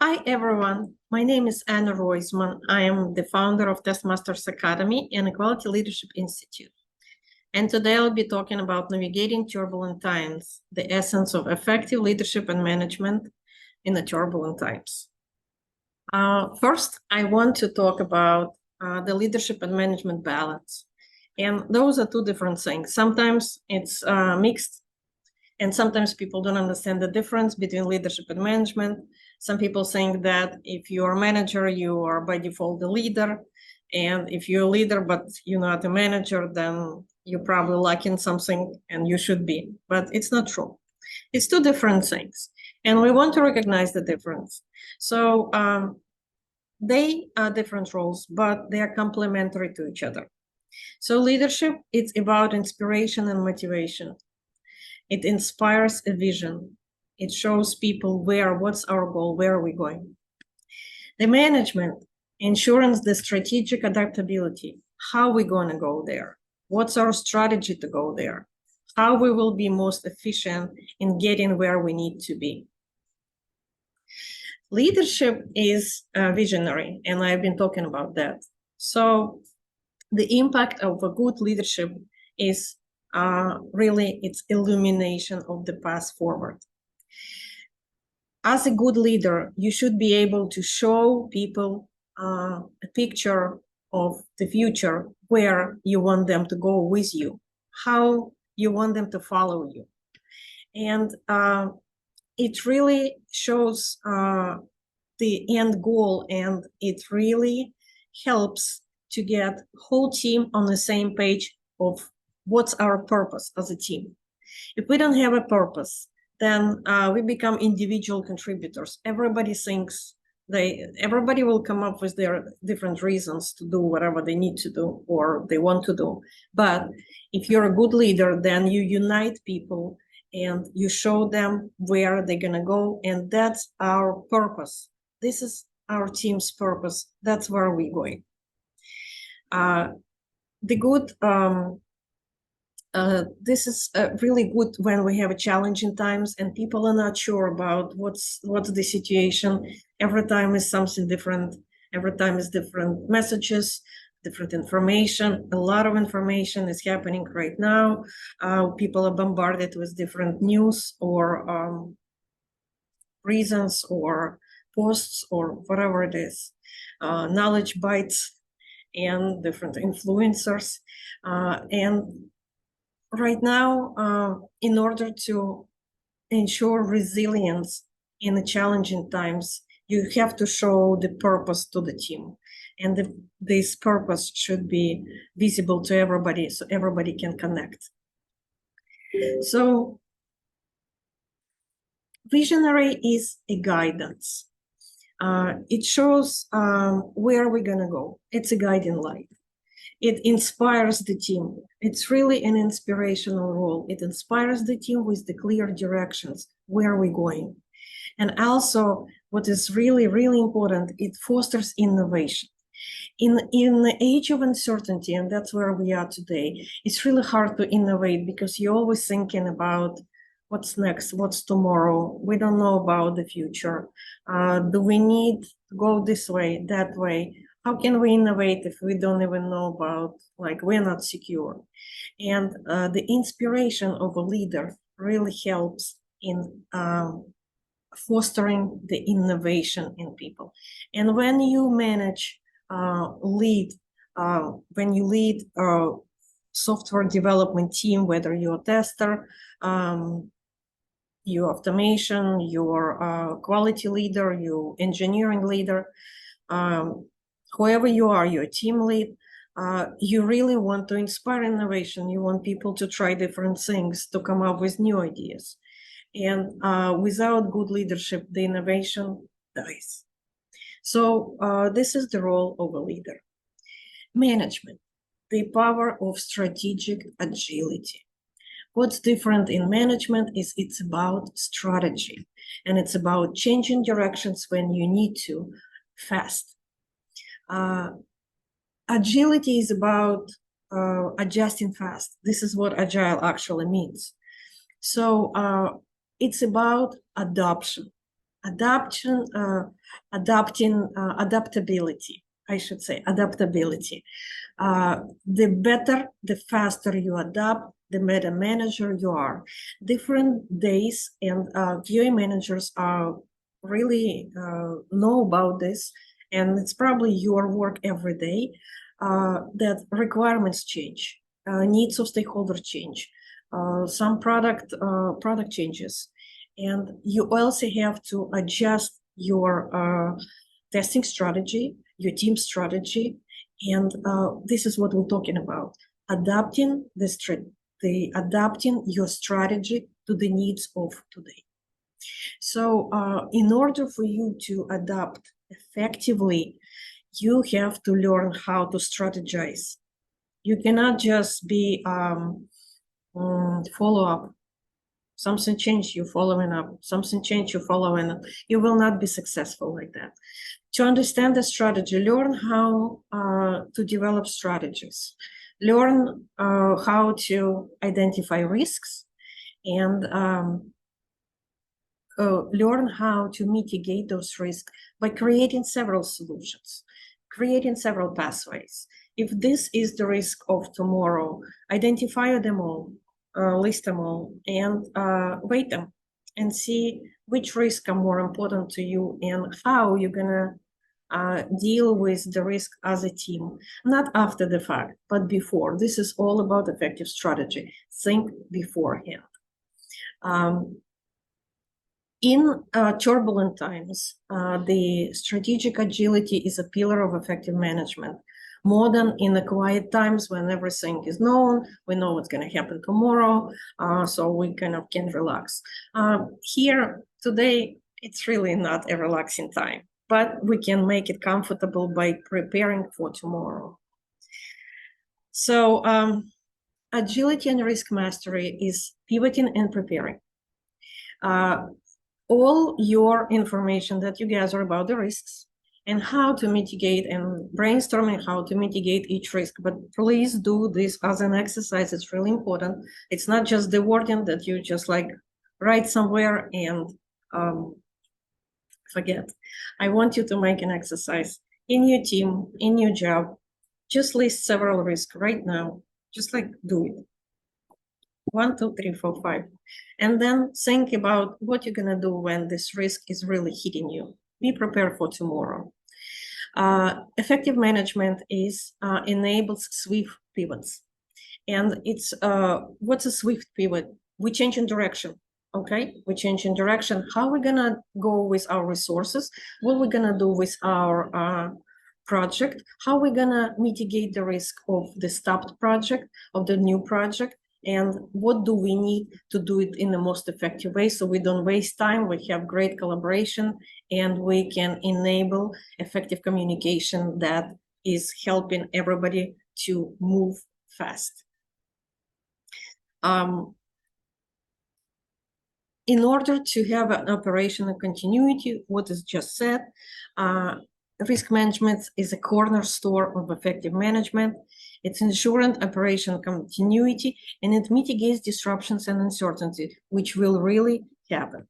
Hi, everyone. My name is Anna Royzman. I am the founder of Testmasters Academy and Equality Leadership Institute. And today I'll be talking about navigating turbulent times, the essence of effective leadership and management in the turbulent times. First, I want to talk about the leadership and management balance. And those are two different things. Sometimes it's mixed, and sometimes people don't understand the difference between leadership and management. Some people think that if you're a manager, you are by default the leader. And if you're a leader, but you're not a manager, then you're probably lacking something and you should be. But it's not true. It's two different things. And we want to recognize the difference. So they are different roles, but they are complementary to each other. So leadership, it's about inspiration and motivation. It inspires a vision. It shows people what's our goal, where are we going. The management ensures the strategic adaptability, how we're going to go there, what's our strategy to go there, how we will be most efficient in getting where we need to be. Leadership is visionary, and I've been talking about that. So the impact of a good leadership is really it's illumination of the path forward. As a good leader, you should be able to show people a picture of the future, where you want them to go with you, how you want them to follow you. And it really shows the end goal, and it really helps to get whole team on the same page of what's our purpose as a team. If we don't have a purpose, then we become individual contributors. Everybody thinks everybody will come up with their different reasons to do whatever they need to do or they want to do. But if you're a good leader, then you unite people and you show them where they're gonna go, and that's our purpose. This is our team's purpose. That's where we're going. This is really good when we have a challenging times and people are not sure about what's the situation. Every time is something different. Every time is different messages, different information. A lot of information is happening right now. People are bombarded with different news or reasons or posts or whatever it is, knowledge bites and different influencers. And right now, in order to ensure resilience in the challenging times, you have to show the purpose to the team. And this purpose should be visible to everybody so everybody can connect. So visionary is a guidance. It shows where we're going to go. It's a guiding light. It inspires the team. It's really an inspirational role. It inspires the team with the clear directions, where we're going. And also, what is really, really important, it fosters innovation. In the age of uncertainty, and that's where we are today, it's really hard to innovate because you're always thinking about what's next, what's tomorrow. We don't know about the future. Do we need to go this way, that way? How can we innovate if we don't even know about, like, we're not secure? And the inspiration of a leader really helps in fostering the innovation in people. And when you manage, when you lead a software development team, whether you're a tester, your automation, your quality leader, your engineering leader, whoever you are, you're a team lead, you really want to inspire innovation. You want people to try different things, to come up with new ideas. And without good leadership, the innovation dies. So this is the role of a leader. Management, the power of strategic agility. What's different in management is it's about strategy, and it's about changing directions when you need to, fast. Agility is about adjusting fast. This is what agile actually means. So it's about adoption. adaptability, I should say, adaptability. The better, the faster you adapt, the better manager you are. Different days, and QA managers really know about this, and it's probably your work every day, that requirements change, needs of stakeholders change, some product changes, and you also have to adjust your testing strategy, your team strategy, and this is what we're talking about: adapting adapting your strategy to the needs of today. So, in order for you to adapt effectively, you have to learn how to strategize. You cannot just be follow up. Something changed, you following up. Something changed, you following up. You will not be successful like that. To understand the strategy, learn how to develop strategies. Learn how to identify risks, and learn how to mitigate those risks by creating several solutions, creating several pathways. If this is the risk of tomorrow, identify them all, list them all, and weight them, and see which risks are more important to you and how you're gonna deal with the risk as a team, not after the fact, but before. This is all about effective strategy. Think beforehand. In turbulent times, the strategic agility is a pillar of effective management. More than in the quiet times when everything is known, we know what's going to happen tomorrow, so we kind of can relax. Here today, it's really not a relaxing time, but we can make it comfortable by preparing for tomorrow. So agility and risk mastery is pivoting and preparing. All your information that you gather about the risks and how to mitigate, and brainstorming how to mitigate each risk. But please do this as an exercise. It's really important. It's not just the wording that you just like write somewhere and forget. I want you to make an exercise in your team, in your job. Just list several risks right now. Just like do it. 1, 2, 3, 4, 5. And then think about what you're going to do when this risk is really hitting you. Be prepared for tomorrow. Effective management enables swift pivots. And it's what's a swift pivot? We change in direction. Okay, we change in direction. How are we going to go with our resources? What we're going to do with our project? How are we going to mitigate the risk of the stopped project, of the new project? And what do we need to do it in the most effective way so we don't waste time, we have great collaboration, and we can enable effective communication that is helping everybody to move fast. In order to have an operational continuity, what is just said, risk management is a cornerstone of effective management. It's ensuring operational continuity, and it mitigates disruptions and uncertainty, which will really happen.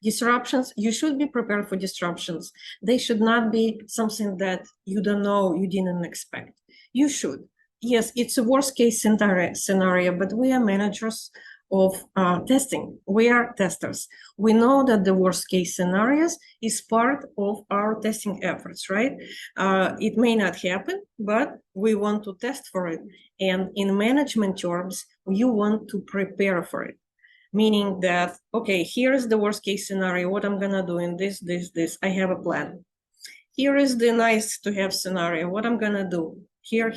Disruptions, you should be prepared for disruptions. They should not be something that you don't know, you didn't expect. You should. Yes, it's a worst case scenario, but we are managers of testing. We are testers. We know that the worst case scenarios is part of our testing efforts, right? It may not happen, but we want to test for it. And in management terms, you want to prepare for it. Meaning that, okay, here's the worst case scenario, what I'm gonna do in this, I have a plan. Here is the nice to have scenario, what I'm gonna do. Here,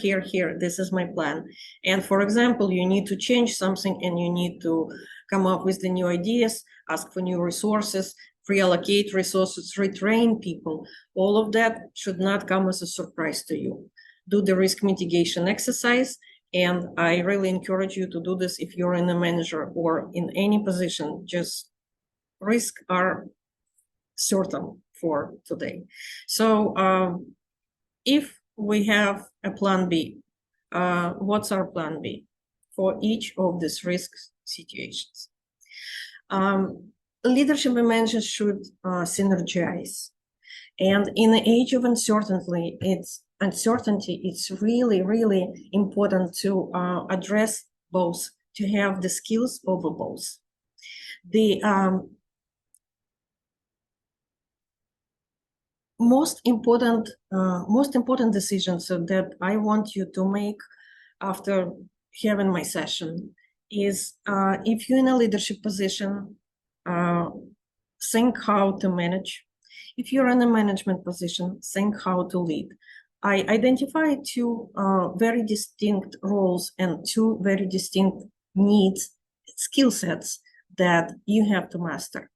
this is my plan. And for example, you need to change something and you need to come up with the new ideas, ask for new resources, reallocate resources, retrain people. All of that should not come as a surprise to you. Do the risk mitigation exercise. And I really encourage you to do this if you're in a manager or in any position. Just risks are certain for today. So if we have a plan B, what's our plan B for each of these risk situations? leadership and managers should synergize. And in the age of uncertainty, it's really, really important to address both, to have the skills over both. The most important decisions that I want you to make after having my session is if you're in a leadership position, think how to manage. If you're in a management position, think how to lead. I identify two very distinct roles and two very distinct needs, skill sets that you have to master.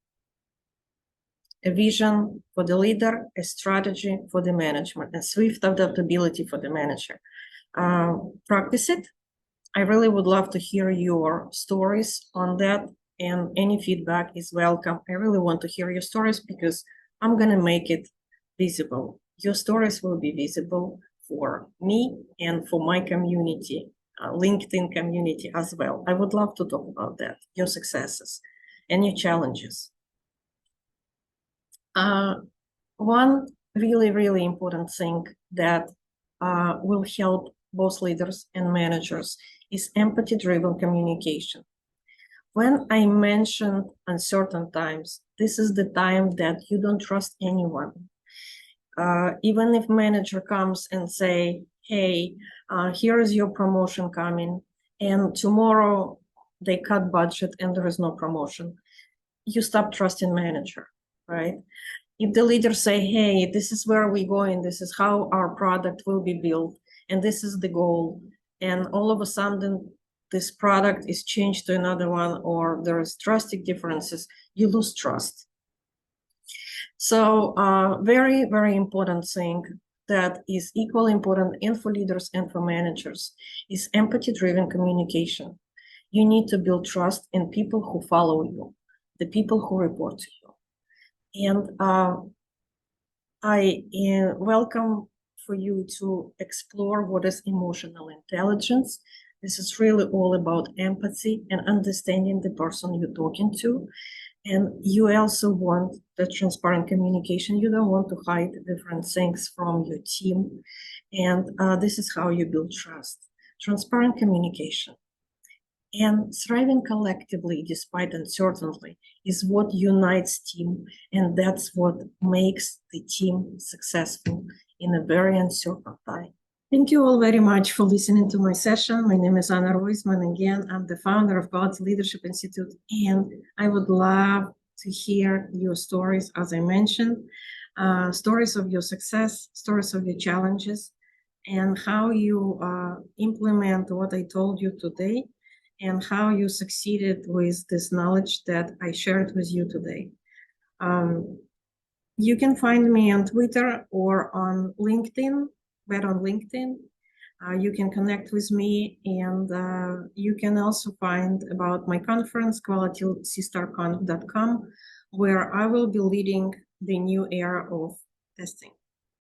A vision for the leader, a strategy for the management, and swift adaptability for the manager. Practice it. I really would love to hear your stories on that, and any feedback is welcome. I really want to hear your stories because I'm going to make it visible. Your stories will be visible for me and for my community, LinkedIn community as well. I would love to talk about that, your successes and your challenges. One really, really important thing that will help both leaders and managers is empathy-driven communication. When I mentioned uncertain times, this is the time that you don't trust anyone. Even if manager comes and say, hey, here is your promotion coming, and tomorrow they cut budget and there is no promotion, you stop trusting manager, right? If the leaders say, hey, this is where we're going, this is how our product will be built, and this is the goal, and all of a sudden this product is changed to another one, or there's drastic differences, you lose trust. So very, very important thing that is equally important and for leaders and for managers is empathy-driven communication. You need to build trust in people who follow you, the people who report to you. And I welcome for you to explore what is emotional intelligence. This is really all about empathy and understanding the person you're talking to. And you also want the transparent communication. You don't want to hide different things from your team. And this is how you build trust. Transparent communication. And thriving collectively despite uncertainty is what unites team, and that's what makes the team successful in a very uncertain time. Thank you all very much for listening to my session. My name is Anna Royzman. Again, I'm the founder of Quality Leadership Institute, and I would love to hear your stories, as I mentioned, stories of your success, stories of your challenges, and how you implement what I told you today, and how you succeeded with this knowledge that I shared with you today. You can find me on Twitter or on LinkedIn, better on LinkedIn. You can connect with me, and you can also find about my conference, qualitycstarconf.com, where I will be leading the new era of testing.